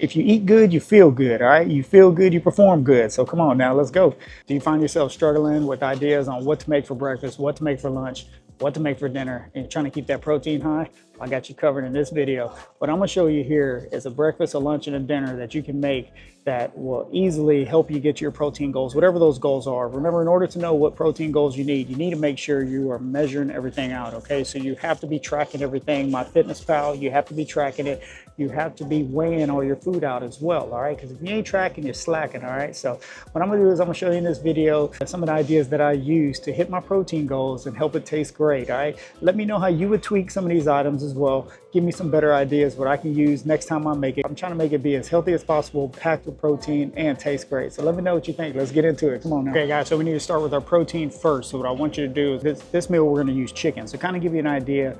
if you eat good, you feel good, all right? You feel good, you perform good. So come on now, let's go. Do you find yourself struggling with ideas on what to make for breakfast, what to make for lunch, what to make for dinner, and you're trying to keep that protein high? I got you covered in this video. What I'm gonna show you here is a breakfast, a lunch, and a dinner that you can make that will easily help you get your protein goals, whatever those goals are. Remember, in order to know what protein goals you need to make sure you are measuring everything out, okay? So you have to be tracking everything. MyFitnessPal, you have to be tracking it. You have to be weighing all your food out as well, all right? Because if you ain't tracking, you're slacking, all right? So what I'm gonna do is I'm gonna show you in this video some of the ideas that I use to hit my protein goals and help it taste great, all right? Let me know how you would tweak some of these items as well. Give me some better ideas what I can use next time I make it. I'm trying to make it be as healthy as possible, packed with protein, and taste great. So let me know what you think. Let's get into it. Come on now. Okay guys, so we need to start with our protein first. So what I want you to do is this meal we're gonna use chicken. So kind of give you an idea,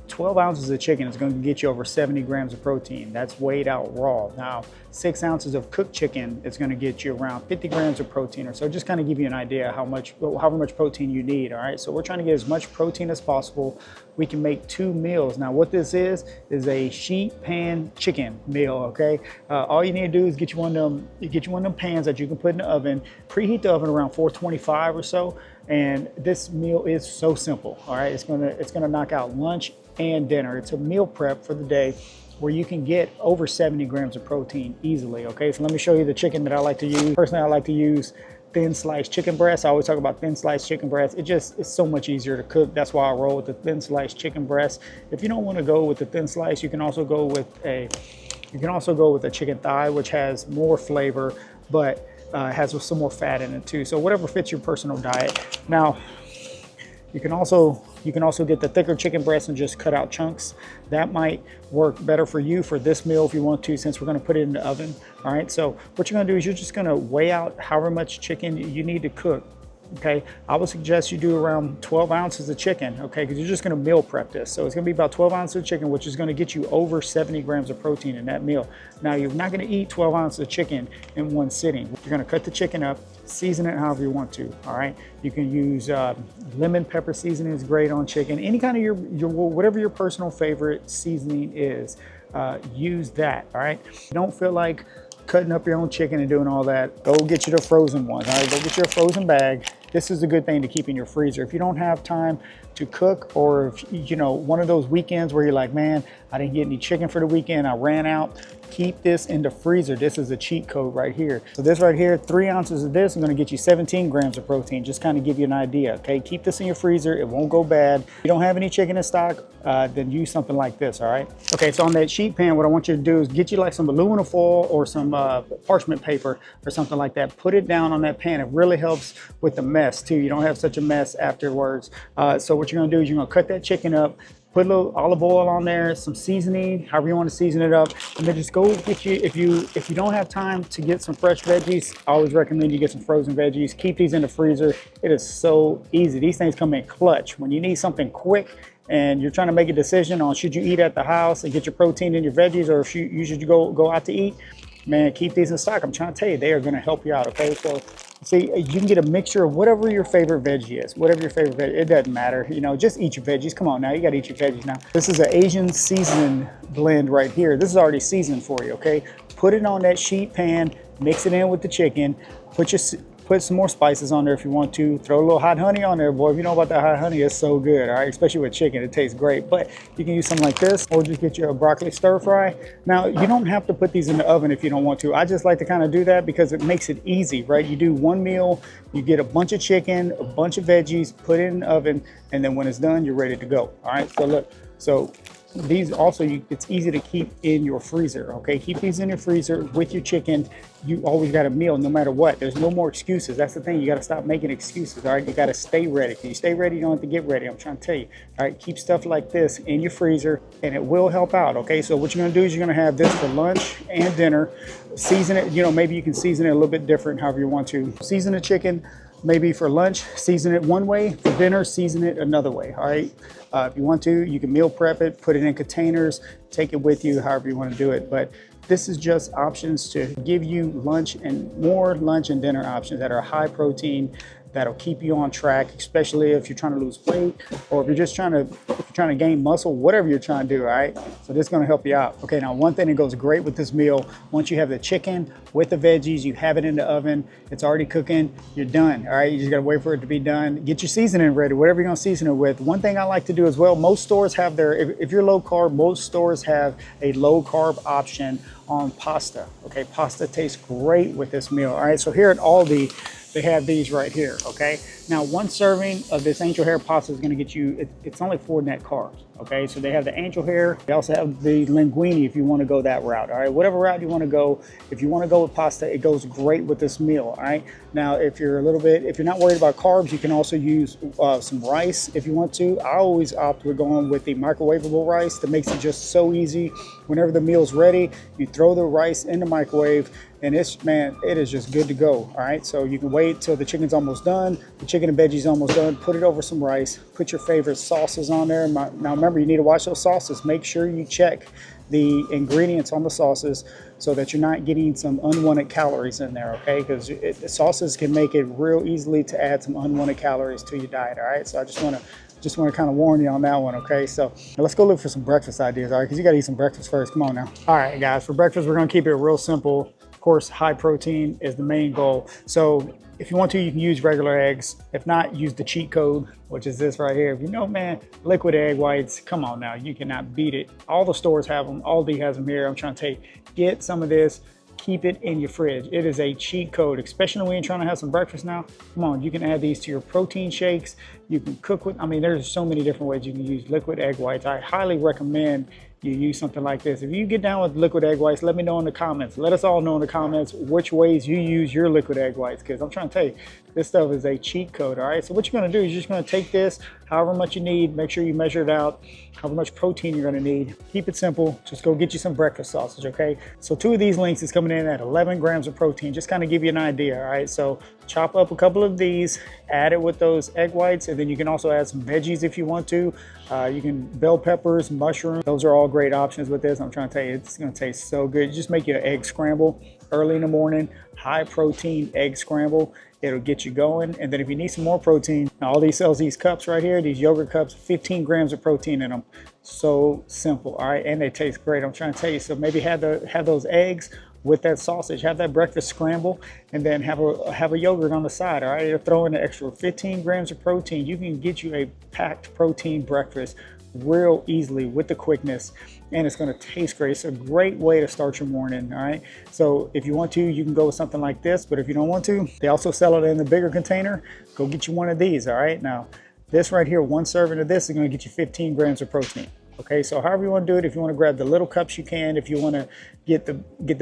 12 ounces of chicken is going to get you over 70 grams of protein. That's weighed out raw. Now, 6 ounces of cooked chicken is going to get you around 50 grams of protein or so. Just kind of give you an idea however much protein you need, all right? So we're trying to get as much protein as possible. We can make 2 meals. Now, what this is a sheet pan chicken meal, okay? All you need to do is get you one of them pans that you can put in the oven, preheat the oven around 425 or so. And this meal is so simple, all right? It's gonna knock out lunch and dinner. It's a meal prep for the day where you can get over 70 grams of protein easily, okay? So let me show you the chicken that I like to use. Personally, I like to use thin sliced chicken breast. I always talk about thin sliced chicken breast. It's so much easier to cook. That's why I roll with the thin sliced chicken breast. If you don't want to go with the thin slice, you can also go with a chicken thigh, which has more flavor, but has some more fat in it too. So whatever fits your personal diet. Now, you can also get the thicker chicken breast and just cut out chunks. That might work better for you for this meal if you want to, since we're gonna put it in the oven. All right, so what you're gonna do is you're just gonna weigh out however much chicken you need to cook. Okay, I would suggest you do around 12 ounces of chicken, okay, because you're just going to meal prep this. So it's going to be about 12 ounces of chicken, which is going to get you over 70 grams of protein in that meal. Now, you're not going to eat 12 ounces of chicken in one sitting. You're going to cut the chicken up, season it however you want to, all right? You can use lemon pepper seasoning is great on chicken. Any kind of your whatever your personal favorite seasoning is, use that, all right? You don't feel like cutting up your own chicken and doing all that, go get you the frozen ones, all right? Go get you a frozen bag. This is a good thing to keep in your freezer. If you don't have time to cook, or if, you know, one of those weekends where you're like, man, I didn't get any chicken for the weekend, I ran out, keep this in the freezer. This is a cheat code right here. So this right here, 3 ounces of this is gonna get you 17 grams of protein, just kind of give you an idea, okay? Keep this in your freezer, it won't go bad. If you don't have any chicken in stock, then use something like this, all right? Okay, so on that sheet pan, what I want you to do is get you like some aluminum foil or some parchment paper or something like that. Put it down on that pan. It really helps with the mess too. You don't have such a mess afterwards. So what you're gonna do is you're gonna cut that chicken up, put a little olive oil on there, some seasoning, however you want to season it up, and then just go get you, if you don't have time to get some fresh veggies, I always recommend you get some frozen veggies. Keep these in the freezer. It is so easy. These things come in clutch. When you need something quick and you're trying to make a decision on should you eat at the house and get your protein in your veggies, or if you should go out to eat, man, keep these in stock. I'm trying to tell you, they are going to help you out, okay? So see, you can get a mixture of whatever your favorite veggie is, whatever your favorite veggie, it doesn't matter. You know, just eat your veggies. Come on now, you got to eat your veggies now. This is an Asian seasoning blend right here. This is already seasoned for you, okay? Put it on that sheet pan, mix it in with the chicken, put some more spices on there if you want to. Throw a little hot honey on there, boy. If you know about that hot honey, it's so good, all right? Especially with chicken, it tastes great. But you can use something like this, or just get you a broccoli stir fry. Now, you don't have to put these in the oven if you don't want to. I just like to kind of do that because it makes it easy, right? You do one meal, you get a bunch of chicken, a bunch of veggies, put it in the oven, and then when it's done, you're ready to go, all right? So look, so these also, it's easy to keep in your freezer, okay? Keep these in your freezer with your chicken. You always got a meal no matter what. There's no more excuses. That's the thing. You got to stop making excuses, all right? You got to stay ready. If you stay ready, you don't have to get ready. I'm trying to tell you, all right? Keep stuff like this in your freezer and it will help out, okay? So what you're going to do is you're going to have this for lunch and dinner. Season it, you know, maybe you can season it a little bit different, however you want to. Season the chicken. Maybe for lunch, season it one way. For dinner, season it another way, all right? If you want to, you can meal prep it, put it in containers, take it with you, however you want to do it. But this is just options to give you lunch and more lunch and dinner options that are high protein, that'll keep you on track, especially if you're trying to lose weight or if you're just trying to gain muscle, whatever you're trying to do, all right? So this is gonna help you out. Okay, now one thing that goes great with this meal, once you have the chicken with the veggies, you have it in the oven, it's already cooking, you're done, all right? You just gotta wait for it to be done. Get your seasoning ready, whatever you're gonna season it with. One thing I like to do as well, most stores have their, if you're low carb, most stores have a low carb option on pasta. Okay, pasta tastes great with this meal. All right, so here at Aldi, they have these right here. Okay, now one serving of this angel hair pasta is going to get you, it's only 4 net carbs. Okay, so they have the angel hair. They also have the linguine if you want to go that route. All right, whatever route you want to go. If you want to go with pasta, it goes great with this meal. All right, now if you're not worried about carbs, you can also use some rice if you want to. I always opt with going with the microwavable rice. That makes it just so easy. Whenever the meal's ready, you throw the rice in the microwave, and it is just good to go. All right, so you can wait till the chicken's almost done, the chicken and veggies almost done, put it over some rice, put your favorite sauces on there. Now remember, you need to watch those sauces. Make sure you check the ingredients on the sauces so that you're not getting some unwanted calories in there, okay? Because the sauces can make it real easily to add some unwanted calories to your diet, all right? So I just want to kind of warn you on that one, okay? So let's go look for some breakfast ideas, all right? Because you got to eat some breakfast first. Come on now. All right, guys, for breakfast, we're going to keep it real simple. Of course, high protein is the main goal. So if you want to, you can use regular eggs. If not, use the cheat code, which is this right here. If you know, man, liquid egg whites, come on now, you cannot beat it. All the stores have them. Aldi has them here. I'm trying to tell you, get some of this. Keep it in your fridge. It is a cheat code, especially when you're trying to have some breakfast now. Come on, you can add these to your protein shakes. You can cook with, I mean, there's so many different ways you can use liquid egg whites. I highly recommend you use something like this. If you get down with liquid egg whites, let me know in the comments. Let us all know in the comments which ways you use your liquid egg whites, because I'm trying to tell you, this stuff is a cheat code, all right? So what you're gonna do is you're just gonna take this, however much you need, make sure you measure it out, however much protein you're gonna need. Keep it simple, just go get you some breakfast sausage, okay? So 2 of these links is coming in at 11 grams of protein, just kind of give you an idea, all right? So chop up a couple of these, add it with those egg whites, and then you can also add some veggies if you want to. You can bell peppers, mushrooms, those are all great options with this. I'm trying to tell you, it's gonna taste so good. Just make you an egg scramble early in the morning, high protein egg scramble. It'll get you going. And then if you need some more protein, now Aldi sells these cups right here, these yogurt cups, 15 grams of protein in them. So simple, all right? And they taste great, I'm trying to tell you. So maybe have those eggs with that sausage, have that breakfast scramble, and then have a yogurt on the side, all right? You're throwing an extra 15 grams of protein. You can get you a packed protein breakfast real easily with the quickness, and it's going to taste great. It's a great way to start your morning, all right? So if you want to, you can go with something like this, but if you don't want to, they also sell it in the bigger container. Go get you one of these, all right? Now, this right here, 1 serving of this is going to get you 15 grams of protein. Okay, so however you want to do it, if you want to grab the little cups, you can. If you want to get the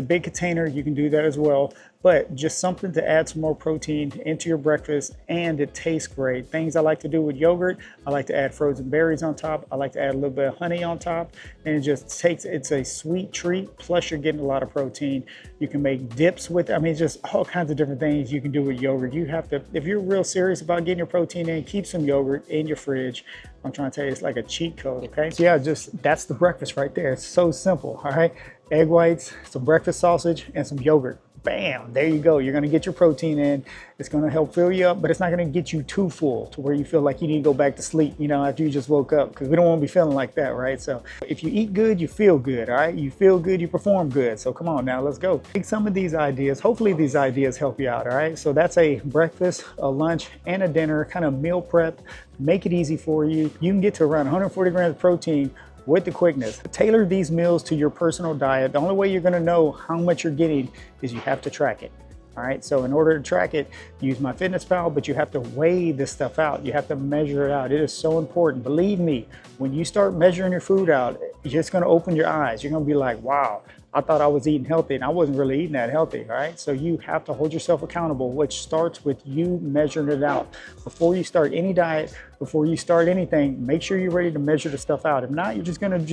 big container, you can do that as well. But just something to add some more protein into your breakfast, and it tastes great. Things I like to do with yogurt, I like to add frozen berries on top. I like to add a little bit of honey on top, and it's a sweet treat, plus you're getting a lot of protein. You can make dips with, I mean, just all kinds of different things you can do with yogurt. You have to, if you're real serious about getting your protein in, keep some yogurt in your fridge. I'm trying to tell you, it's like a cheat code, okay? So yeah, that's the breakfast right there. It's so simple, all right? Egg whites, some breakfast sausage, and some yogurt. Bam, there you go. You're gonna get your protein in. It's gonna help fill you up, but it's not gonna get you too full to where you feel like you need to go back to sleep, you know, after you just woke up, because we don't wanna be feeling like that, right? So if you eat good, you feel good, all right? You feel good, you perform good. So come on now, let's go. Take some of these ideas. Hopefully these ideas help you out, all right? So that's a breakfast, a lunch, and a dinner kind of meal prep. Make it easy for you. You can get to around 140 grams of protein with the quickness. Tailor these meals to your personal diet. The only way you're gonna know how much you're getting is you have to track it. All right, so in order to track it, use MyFitnessPal, but you have to weigh this stuff out. You have to measure it out. It is so important. Believe me, when you start measuring your food out, it's gonna open your eyes. You're gonna be like, wow, I thought I was eating healthy and I wasn't really eating that healthy, all right? So you have to hold yourself accountable, which starts with you measuring it out. Before you start any diet, before you start anything, make sure you're ready to measure the stuff out. If not, you're just gonna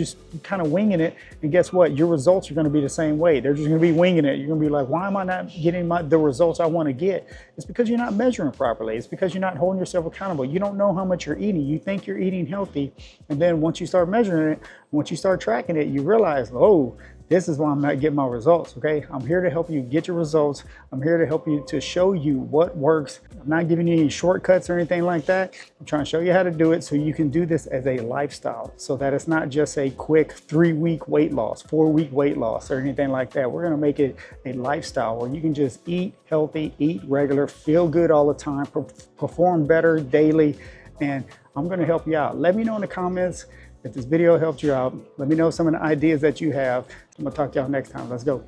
kind of winging it, and guess what? Your results are gonna be the same way. They're just gonna be winging it. You're gonna be like, why am I not getting the results I wanna get? It's because you're not measuring properly. It's because you're not holding yourself accountable. You don't know how much you're eating. You think you're eating healthy, and then once you start measuring it, once you start tracking it, you realize, oh, This is why I'm not getting my results, okay? I'm here to help you get your results. I'm here to help you, to show you what works. I'm not giving you any shortcuts or anything like that. I'm trying to show you how to do it so you can do this as a lifestyle, so that it's not just a quick 3-week weight loss, 4-week weight loss, or anything like that. We're gonna make it a lifestyle where you can just eat healthy, eat regular, feel good all the time, perform better daily, and I'm gonna help you out. Let me know in the comments if this video helped you out. Let me know some of the ideas that you have. I'm gonna talk to y'all next time. Let's go.